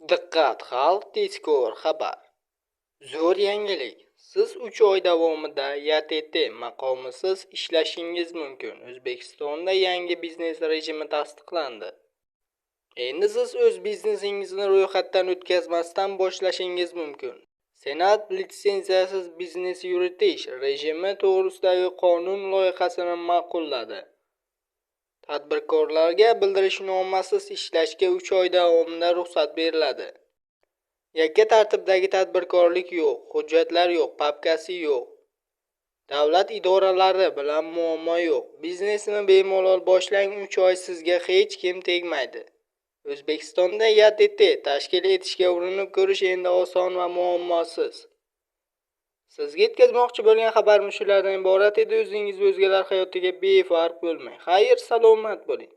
Diqqat, xalq tezkor xabar. Zo'r yangilik. Siz 3 oy davomida YTT maqomisiz ishlashingiz mumkin. O'zbekistonda yangi biznes rejimi tasdiqlandi. Endi siz o'z biznesingizni ro'yxatdan o'tkazmasdan boshlashingiz mumkin. Senat litsenziyasiz biznes yuritish rejimi to'g'risidagi qonun loyihasini ma'qulladi. Tadbirkorlarga bildirishnomasiz ishlashga 3 oy davomida ruxsat beriladi. Yakka tartibdagi tadbirkorlik yo'q, hujjatlar yo'q, papkasi yo'q. Davlat idoralari bilan muammo yo'q. Biznesni bemalol boshlang, 3 oy sizga hech kim tegmaydi. O'zbekistonda YTT tashkil etishga urinib ko'rish endi oson va muammosiz. Sizga yetkazmoqchi bo'lgan xabarim shulardan iborat edi. O'zingiz va o'zgalar hayotiga befarq bo'lmang. Xayr, salomat bo'ling.